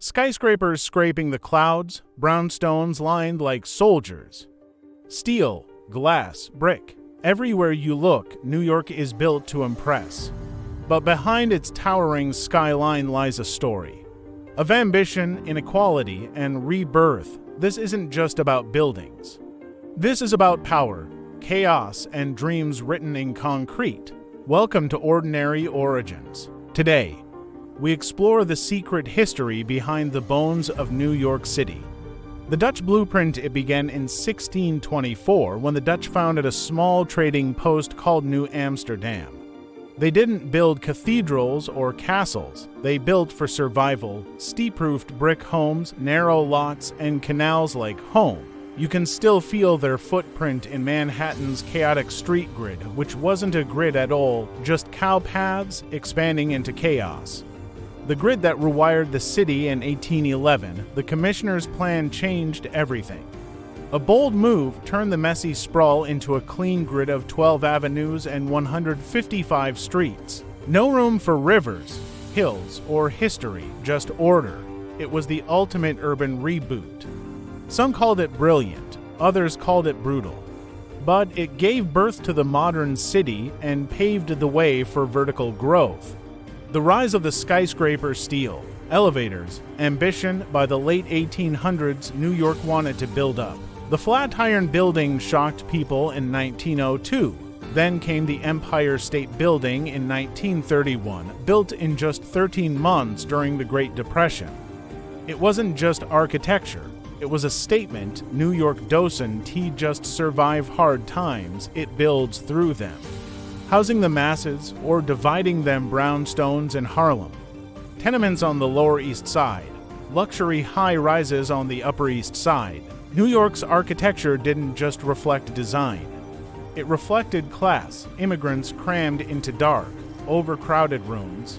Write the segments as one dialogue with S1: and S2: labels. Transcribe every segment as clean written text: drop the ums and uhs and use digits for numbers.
S1: Skyscrapers scraping the clouds, brownstones lined like soldiers. Steel, glass, brick. Everywhere you look, New York is built to impress. But behind its towering skyline lies a story of ambition, inequality, and rebirth. This isn't just about buildings. This is about power, chaos, and dreams written in concrete. Welcome to Ordinary Origins. Today, we explore the secret history behind the bones of New York City. The Dutch blueprint, it began in 1624 when the Dutch founded a small trading post called New Amsterdam. They didn't build cathedrals or castles. They built for survival, steep-roofed brick homes, narrow lots, and canals like home. You can still feel their footprint in Manhattan's chaotic street grid, which wasn't a grid at all, just cow paths expanding into chaos. The grid that rewired the city in 1811, the commissioner's plan changed everything. A bold move turned the messy sprawl into a clean grid of 12 avenues and 155 streets. No room for rivers, hills, or history, just order. It was the ultimate urban reboot. Some called it brilliant, others called it brutal. But it gave birth to the modern city and paved the way for vertical growth. The rise of the skyscraper, steel, elevators, ambition. By the late 1800s, New York wanted to build up. The Flatiron Building shocked people in 1902. Then came the Empire State Building in 1931, built in just 13 months during the Great Depression. It wasn't just architecture. It was a statement. New York doesn't just survive hard times, it builds through them. Housing the masses or dividing them, brownstones in Harlem. Tenements on the Lower East Side. Luxury high-rises on the Upper East Side. New York's architecture didn't just reflect design. It reflected class, immigrants crammed into dark, overcrowded rooms.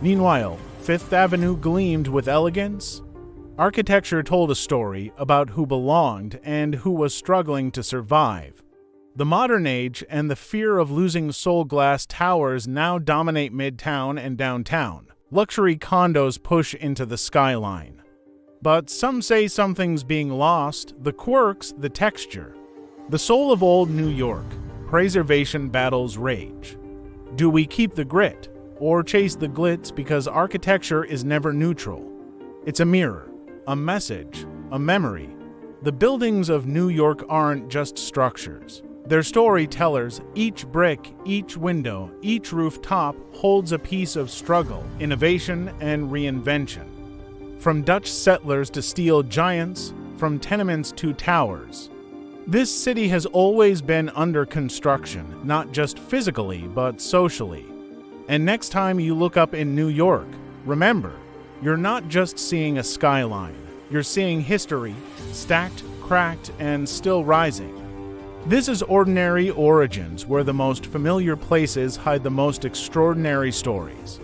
S1: Meanwhile, Fifth Avenue gleamed with elegance. Architecture told a story about who belonged and who was struggling to survive. The modern age and the fear of losing soul glass towers now dominate Midtown and downtown. Luxury condos push into the skyline. But some say something's being lost, the quirks, the texture. The soul of old New York. Preservation battles rage. Do we keep the grit or chase the glitz, because architecture is never neutral? It's a mirror, a message, a memory. The buildings of New York aren't just structures. They're storytellers. Each brick, each window, each rooftop holds a piece of struggle, innovation, and reinvention. From Dutch settlers to steel giants, from tenements to towers. This city has always been under construction, not just physically, but socially. And next time you look up in New York, remember, you're not just seeing a skyline. You're seeing history, stacked, cracked, and still rising. This is Ordinary Origins, where the most familiar places hide the most extraordinary stories.